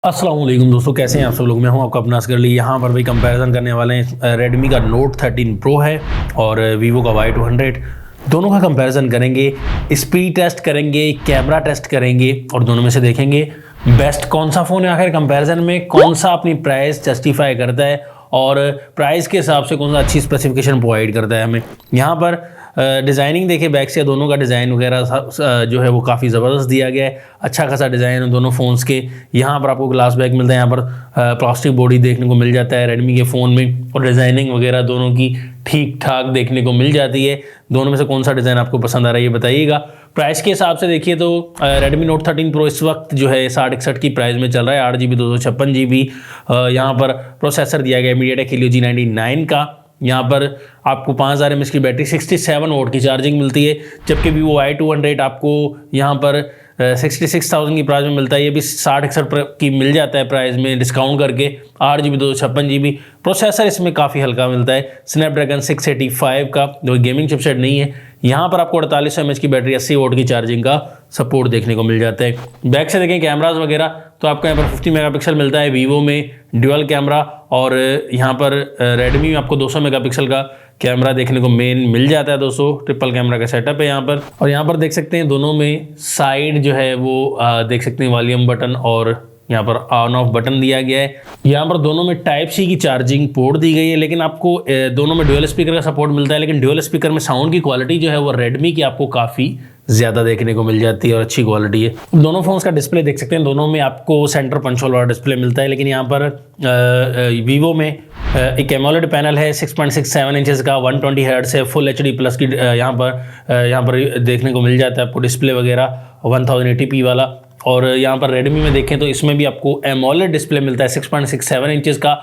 अस्सलाम वालेकुम दोस्तों, कैसे हैं आप सब लोग। मैं हूं आपका अपना असगर अली। यहाँ पर भाई कंपैरिजन करने वाले हैं रेडमी का नोट 13 प्रो है और वीवो का Y200। दोनों का कंपैरिजन करेंगे, स्पीड टेस्ट करेंगे, कैमरा टेस्ट करेंगे और दोनों में से देखेंगे बेस्ट कौन सा फ़ोन है। आखिर कंपैरिजन में कौन सा अपनी प्राइस जस्टिफाई करता है और प्राइस के हिसाब से कौन सा अच्छी स्पेसिफिकेशन प्रोवाइड करता है हमें। यहाँ पर डिज़ाइनिंग देखिए, बैक से दोनों का डिज़ाइन वगैरह जो है वो काफ़ी ज़बरदस्त दिया गया है। अच्छा खासा डिज़ाइन है दोनों फ़ोन्स के। यहाँ पर आपको ग्लास बैक मिलता है, यहाँ पर प्लास्टिक बॉडी देखने को मिल जाता है रेडमी के फ़ोन में, और डिज़ाइनिंग वगैरह दोनों की ठीक ठाक देखने को मिल जाती है। दोनों में से कौन सा डिज़ाइन आपको पसंद आ रहा है ये बताइएगा। प्राइस के हिसाब से देखिए तो रेडमी नोट 13 प्रो इस वक्त जो है 60-61 की प्राइस में चल रहा है। 8GB 256GB यहाँ पर प्रोसेसर दिया गया MediaTek Helio G99 का। यहाँ पर आपको 5000 mAh की बैटरी, 67 वोट की चार्जिंग मिलती है। जबकि Vivo Y200 आपको यहाँ पर 66,000 की प्राइस में मिलता है। ये भी 60-61 की मिल जाता है प्राइस में डिस्काउंट करके। 8GB 256GB प्रोसेसर इसमें काफ़ी हल्का मिलता है, स्नैपड्रैगन 685 का, जो गेमिंग चिपसेट नहीं है। यहाँ पर आपको 4800 mAh की बैटरी, 80 वोट की चार्जिंग का सपोर्ट देखने को मिल जाता है। बैक से देखें कैमराज वगैरह तो आपको यहाँ पर 50 मेगापिक्सल मिलता है वीवो में ड्यूअल कैमरा, और यहाँ पर रेडमी में आपको 200 मेगापिक्सल का कैमरा देखने को मेन मिल जाता है। दोस्तों ट्रिपल कैमरा का सेटअप है यहाँ पर। और यहाँ पर देख सकते हैं दोनों में साइड जो है वो देख सकते हैं वॉल्यूम बटन और यहाँ पर ऑन ऑफ बटन दिया गया है। यहाँ पर दोनों में टाइप सी की चार्जिंग पोर्ट दी गई है, लेकिन आपको दोनों में ड्यूअल स्पीकर का सपोर्ट मिलता है। लेकिन ड्यूअल स्पीकर में साउंड की क्वालिटी जो है वो रेडमी की आपको काफ़ी ज़्यादा देखने को मिल जाती है और अच्छी क्वालिटी है। दोनों फोन्स का डिस्प्ले देख सकते हैं, दोनों में आपको सेंटर पंच होल वाला डिस्प्ले मिलता है। लेकिन यहाँ पर वीवो में एक एमोलेड पैनल है 6.67 इंचेस का, 120 हर्ट्ज है, फुल HD प्लस की यहाँ पर देखने को मिल जाता है आपको डिस्प्ले वगैरह 1080p वाला। और यहाँ पर रेडमी में देखें तो इसमें भी आपको एमोलेड डिस्प्ले मिलता है 6.67 इंचेस का,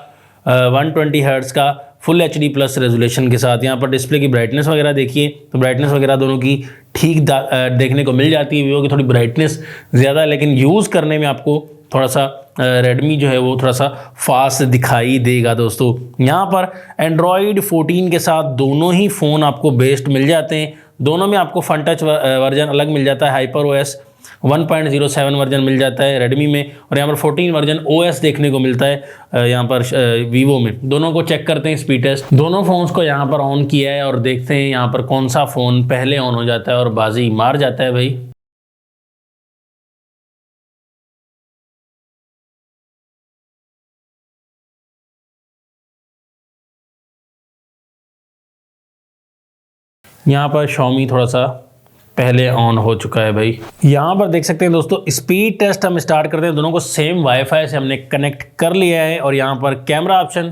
120 हर्ट्ज का, फुल HD प्लस रेजोल्यूशन के साथ। यहाँ पर डिस्प्ले की ब्राइटनेस वगैरह देखिए तो ब्राइटनेस वगैरह दोनों की ठीक देखने को मिल जाती है। वीवो की थोड़ी ब्राइटनेस ज़्यादा है, लेकिन यूज़ करने में आपको थोड़ा सा रेडमी जो है वो थोड़ा सा फास्ट दिखाई देगा। दोस्तों यहाँ पर एंड्रॉयड 14 के साथ दोनों ही फ़ोन आपको बेस्ट मिल जाते हैं। दोनों में आपको फन टच वर्जन अलग मिल जाता है, HyperOS 1.07 वर्जन मिल जाता है रेडमी में, और यहाँ पर 14 वर्जन OS देखने को मिलता है यहाँ पर वीवो में। दोनों को चेक करते हैं स्पीड टेस्ट। दोनों फ़ोन्स को यहाँ पर ऑन किया है और देखते हैं यहाँ पर कौन सा फ़ोन पहले ऑन हो जाता है और बाजी मार जाता है भाई। यहाँ पर Xiaomi थोड़ा सा पहले ऑन हो चुका है भाई। यहाँ पर देख सकते हैं दोस्तों स्पीड टेस्ट हम स्टार्ट करते हैं। दोनों को सेम वाईफाई से हमने कनेक्ट कर लिया है। और यहाँ पर कैमरा ऑप्शन,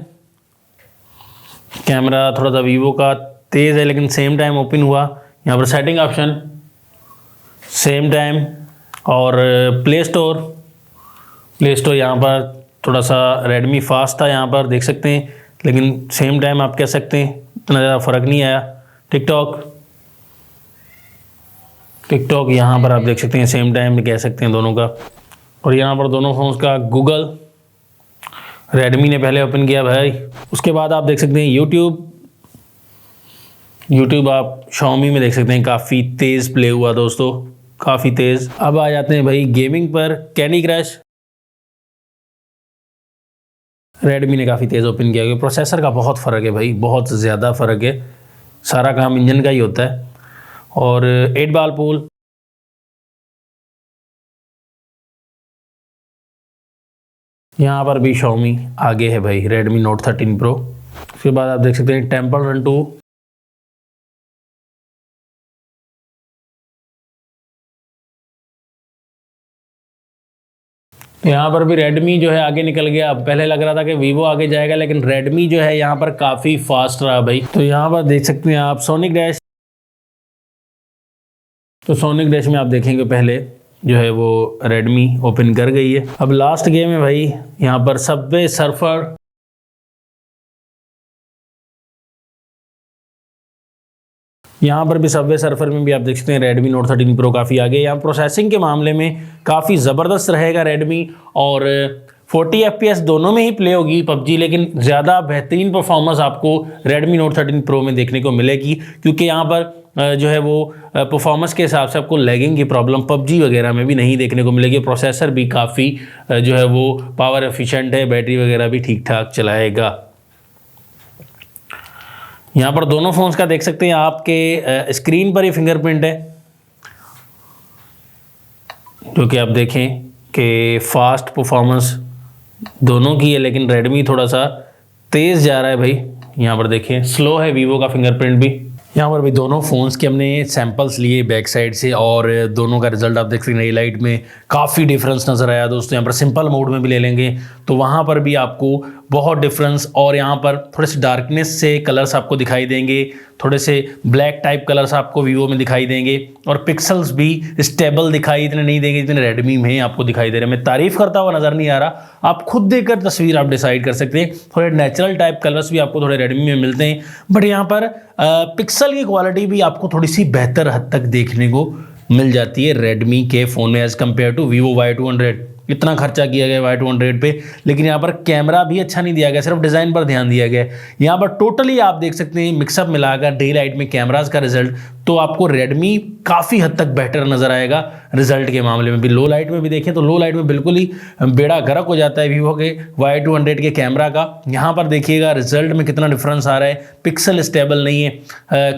कैमरा थोड़ा सा वीवो का तेज़ है लेकिन सेम टाइम ओपन हुआ। यहाँ पर सेटिंग ऑप्शन सेम टाइम, और प्ले स्टोर यहाँ पर थोड़ा सा रेडमी फास्ट था यहाँ पर देख सकते हैं, लेकिन सेम टाइम आप कह सकते हैं इतना ज़्यादा फ़र्क नहीं आया। टिकटॉक यहाँ पर आप देख सकते हैं सेम टाइम में कह सकते हैं दोनों का। और यहाँ पर दोनों फोन्स का गूगल रेडमी ने पहले ओपन किया भाई, उसके बाद आप देख सकते हैं यूट्यूब आप Xiaomi में देख सकते हैं काफ़ी तेज़ प्ले हुआ दोस्तों, काफ़ी तेज़। अब आ जाते हैं भाई गेमिंग पर, कैंडी क्रश रेडमी ने काफ़ी तेज़ ओपन किया क्योंकि प्रोसेसर का बहुत फ़र्क है भाई, बहुत ज़्यादा फ़र्क है। सारा काम इंजन का ही होता है। और 8 बॉल पूल यहाँ पर भी Xiaomi आगे है भाई रेडमी नोट 13 प्रो। उसके बाद आप देख सकते हैं टेम्पल रन 2, यहाँ पर भी रेडमी जो है आगे निकल गया। अब पहले लग रहा था कि वीवो आगे जाएगा, लेकिन रेडमी जो है यहाँ पर काफ़ी फास्ट रहा भाई। तो यहाँ पर देख सकते हैं आप सोनिक डैश, तो सोनिक डैश में आप देखेंगे पहले जो है वो रेडमी ओपन कर गई है। अब लास्ट गेम है भाई यहाँ पर सबवे सर्फर, यहाँ पर भी सबवे सर्फर में भी आप देख सकते हैं रेडमी नोट 13 प्रो काफ़ी आगे। यहाँ प्रोसेसिंग के मामले में काफ़ी ज़बरदस्त रहेगा रेडमी, और 40 FPS दोनों में ही प्ले होगी PUBG, लेकिन ज़्यादा बेहतरीन परफॉर्मेंस आपको रेडमी नोट 13 प्रो में देखने को मिलेगी क्योंकि यहाँ पर जो है वो परफॉर्मेंस के हिसाब से आपको लैगिंग की प्रॉब्लम पबजी वगैरह में भी नहीं देखने को मिलेगी। प्रोसेसर भी काफ़ी जो है वो पावर एफिशिएंट है, बैटरी वगैरह भी ठीक ठाक चलाएगा। यहाँ पर दोनों फ़ोन्स का देख सकते हैं आपके स्क्रीन पर ही फिंगरप्रिंट है, जो कि आप देखें कि फास्ट परफॉर्मेंस दोनों की है, लेकिन रेडमी थोड़ा सा तेज़ जा रहा है भाई। यहाँ पर देखिए स्लो है वीवो का फिंगरप्रिंट भी। यहाँ पर भी दोनों फ़ोन्स के हमने सैंपल्स लिए बैक साइड से और दोनों का रिजल्ट आप देख सकते हैं। नई लाइट में काफ़ी डिफरेंस नज़र आया दोस्तों। यहाँ पर सिंपल मोड में भी ले लेंगे तो वहाँ पर भी आपको बहुत डिफरेंस, और यहाँ पर थोड़े से डार्कनेस से कलर्स आपको दिखाई देंगे, थोड़े से ब्लैक टाइप कलर्स आपको वीवो में दिखाई देंगे, और पिक्सल्स भी स्टेबल दिखाई इतने नहीं देंगे जितने रेडमी में आपको दिखाई दे रहे हैं। मैं तारीफ़ करता हुआ नज़र नहीं आ रहा, आप खुद देखकर तस्वीर आप डिसाइड कर सकते हैं। थोड़े नेचुरल टाइप कलर्स भी आपको थोड़े रेडमी में मिलते हैं, बट यहाँ पर पिक्सल की क्वालिटी भी आपको थोड़ी सी बेहतर हद तक देखने को मिल जाती है रेडमी के फ़ोन में as compare to Vivo Y200। इतना खर्चा किया गया Y200 पे, लेकिन यहाँ पर कैमरा भी अच्छा नहीं दिया गया, सिर्फ डिज़ाइन पर ध्यान दिया गया। यहाँ पर टोटली आप देख सकते हैं मिक्सअप मिलाकर डे लाइट में कैमराज का रिजल्ट तो आपको रेडमी काफ़ी हद तक बेहतर नज़र आएगा रिजल्ट के मामले में भी। लो लाइट में भी देखें तो लो लाइट में बिल्कुल ही बेड़ा गर्क हो जाता है वीवो के Y200 के कैमरा का। यहाँ पर देखिएगा रिजल्ट में कितना डिफरेंस आ रहा है, पिक्सल स्टेबल नहीं है,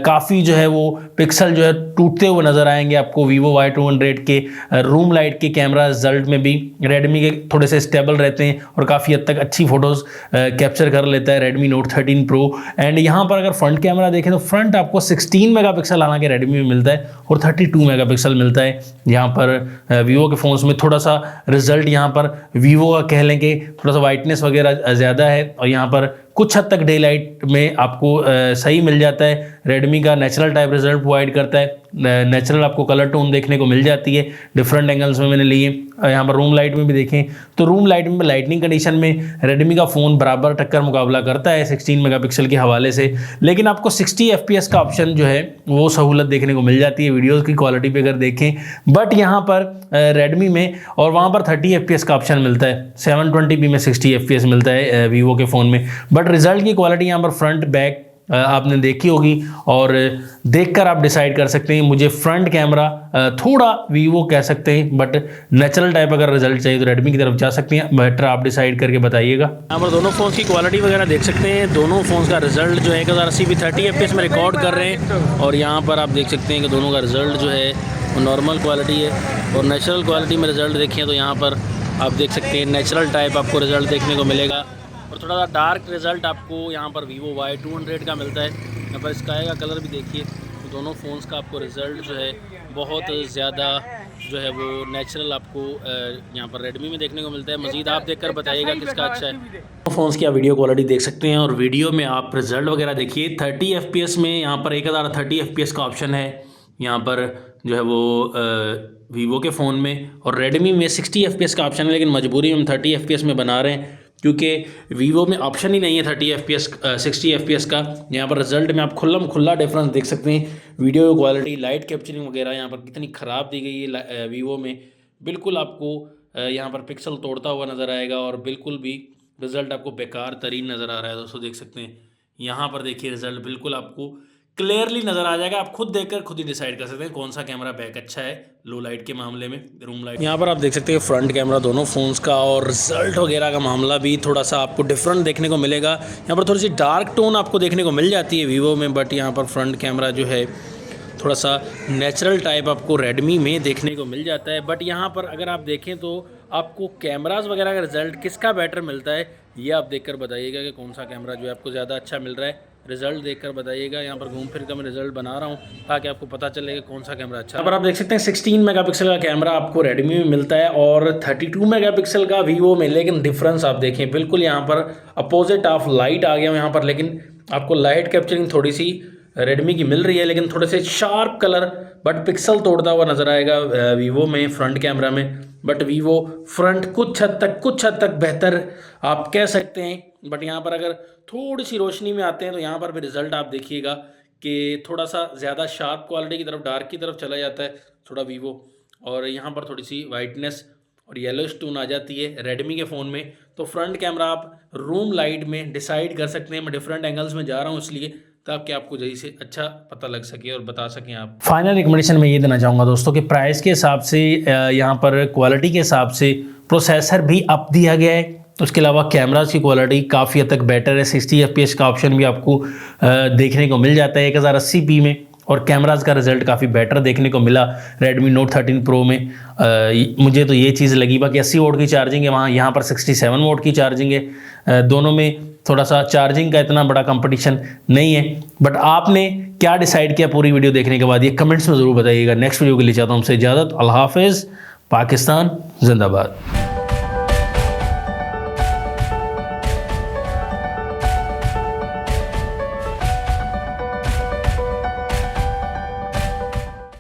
काफ़ी जो है वो पिक्सल जो है टूटते हुए नज़र आएंगे आपको वीवो Y200 के। रूम लाइट के कैमरा रिजल्ट में भी रेडमी के थोड़े से स्टेबल रहते हैं और काफ़ी हद तक अच्छी फ़ोटोज़ कैप्चर कर लेता है रेडमी नोट 13 प्रो। एंड यहाँ पर अगर फ्रंट कैमरा देखें तो फ्रंट आपको 16 मेगापिक्सल हालांकि रेडमी में मिलता है और 32 मेगापिक्सल मिलता है। यहाँ पर वीवो के फ़ोन्स में थोड़ा सा रिजल्ट यहाँ पर वीवो का कह लें कि थोड़ा सा वाइटनेस वगैरह ज़्यादा है, और यहाँ पर कुछ हद तक डे लाइट में आपको सही मिल जाता है। रेडमी का नेचुरल टाइप रिजल्ट प्रोवाइड करता है, नेचुरल आपको कलर टोन देखने को मिल जाती है डिफरेंट एंगल्स में मैंने लिए। यहाँ पर रूम लाइट में भी देखें तो रूम लाइट में लाइटनिंग कंडीशन में रेडमी का फ़ोन बराबर टक्कर मुकाबला करता है 16 मेगापिक्सल के हवाले से, लेकिन आपको 60 FPS का ऑप्शन जो है वो सहूलत देखने को मिल जाती है वीडियोज़ की क्वालिटी पे अगर देखें। बट यहाँ पर रेडमी में और वहाँ पर 30 FPS का ऑप्शन मिलता है, 720p में 60 FPS मिलता है वीवो के फ़ोन में। बट रिजल्ट की क्वालिटी यहाँ पर फ्रंट बैक आपने देखी होगी और देखकर आप डिसाइड कर सकते हैं। मुझे फ्रंट कैमरा थोड़ा वीवो कह सकते हैं, बट नेचुरल टाइप अगर रिजल्ट चाहिए तो रेडमी की तरफ जा सकते हैं। बेटर आप डिसाइड करके बताइएगा। यहाँ पर दोनों फ़ोन्स की क्वालिटी वगैरह देख सकते हैं। दोनों फ़ोन्स का रिजल्ट जो है 1080 भी 30 FPS में रिकॉर्ड कर रहे हैं, और यहाँ पर आप देख सकते हैं कि दोनों का रिजल्ट जो है वो नॉर्मल क्वालिटी है। और नेचुरल क्वालिटी में रिजल्ट देखें तो यहाँ पर आप देख सकते हैं नेचुरल टाइप आपको रिजल्ट देखने को मिलेगा, और थोड़ा सा डार्क रिजल्ट आपको यहाँ पर वीवो Y200 का मिलता है। यहाँ पर स्काई का कलर भी देखिए, तो दोनों फ़ोन्स का आपको रिज़ल्ट जो है बहुत ज़्यादा जो है वो नेचुरल आपको यहाँ पर रेडमी में देखने को मिलता है। मज़ीद आप देखकर बताइएगा किसका अच्छा है। दोनों फ़ोन्स की आप वीडियो क्वालिटी देख सकते हैं, और वीडियो में आप रिज़ल्ट वगैरह देखिए। 30 FPS में यहाँ पर 1030 FPS का ऑप्शन है यहाँ पर जो है वो वीवो के फ़ोन में, और रेडमी में 60 FPS का ऑप्शन है, लेकिन मजबूरी में हम 30 FPS में बना रहे हैं क्योंकि वीवो में ऑप्शन ही नहीं है 30 FPS 60 FPS का। यहाँ पर रिजल्ट में आप खुला डिफरेंस देख सकते हैं। वीडियो क्वालिटी, लाइट कैप्चरिंग वगैरह यहाँ पर कितनी ख़राब दी गई है वीवो में। बिल्कुल आपको यहाँ पर पिक्सल तोड़ता हुआ नज़र आएगा, और बिल्कुल भी रिज़ल्ट आपको बेकार तरीन नज़र आ रहा है दोस्तों। देख सकते हैं यहाँ पर देखिए रिज़ल्ट बिल्कुल आपको क्लियरली नज़र आ जाएगा। आप खुद देखकर खुद ही डिसाइड कर सकते हैं कौन सा कैमरा बैक अच्छा है लो लाइट के मामले में, रूम लाइट। यहाँ पर आप देख सकते हैं फ्रंट कैमरा दोनों फ़ोन्स का, और रिजल्ट वगैरह का मामला भी थोड़ा सा आपको डिफरेंट देखने को मिलेगा। यहाँ पर थोड़ी सी डार्क टोन आपको देखने को मिल जाती है वीवो में, बट यहाँ पर फ्रंट कैमरा जो है थोड़ा सा नेचुरल टाइप आपको रेडमी में देखने को मिल जाता है। बट यहाँ पर अगर आप देखें तो आपको कैमरास वगैरह का रिजल्ट किसका बेटर मिलता है ये आप देखकर बताइएगा कि कौन सा कैमरा जो है आपको ज़्यादा अच्छा मिल रहा है। रिजल्ट देखकर बताइएगा। यहाँ पर घूम फिर कर मैं रिजल्ट बना रहा हूँ ताकि आपको पता चले कि कौन सा कैमरा अच्छा है। यहाँ पर आप देख सकते हैं 16 मेगापिक्सल का कैमरा आपको रेडमी में मिलता है और 32 मेगापिक्सल का वीवो में। लेकिन डिफरेंस आप देखें बिल्कुल यहाँ पर अपोजिट ऑफ लाइट आ गया यहाँ पर, लेकिन आपको लाइट कैप्चरिंग थोड़ी सी रेडमी की मिल रही है, लेकिन थोड़े से शार्प कलर बट पिक्सल तोड़ता हुआ नज़र आएगा वीवो में फ्रंट कैमरा में। बट वीवो फ्रंट कुछ हद तक बेहतर आप कह सकते हैं। बट यहाँ पर अगर थोड़ी सी रोशनी में आते हैं तो यहाँ पर भी रिज़ल्ट आप देखिएगा कि थोड़ा सा ज़्यादा शार्प क्वालिटी की तरफ, डार्क की तरफ चला जाता है थोड़ा वीवो, और यहाँ पर थोड़ी सी वाइटनेस और येलोइश टोन आ जाती है रेडमी के फ़ोन में। तो फ्रंट कैमरा आप रूम लाइट में डिसाइड कर सकते हैं। मैं डिफरेंट एंगल्स में जा रहा हूँ इसलिए ताकि आपको जल्दी से अच्छा पता लग सके और बता सकें आप। फाइनल रिकमेंडेशन मैं ये देना चाहूँगा दोस्तों कि प्राइस के हिसाब से यहाँ पर क्वालिटी के हिसाब से प्रोसेसर भी अप दिया गया है। उसके अलावा कैमरास की क्वालिटी काफ़ी हद तक बेटर है। 60 FPS का ऑप्शन भी आपको देखने को मिल जाता है 1080p में, और कैमरास का रिजल्ट काफ़ी बेटर देखने को मिला Redmi Note 13 Pro में। मुझे तो ये चीज़ लगी, बाकी 80 वोट की चार्जिंग है, वहाँ यहाँ पर 67 वोट की चार्जिंग है। दोनों में थोड़ा सा चार्जिंग का इतना बड़ा कंपटीशन नहीं है। बट आपने क्या डिसाइड किया पूरी वीडियो देखने के बाद, ये कमेंट्स में ज़रूर बताइएगा। नेक्स्ट वीडियो के लिए चाहता हूँ हमसे इजाज़त। अल्लाह हाफ़िज़। पाकिस्तान जिंदाबाद।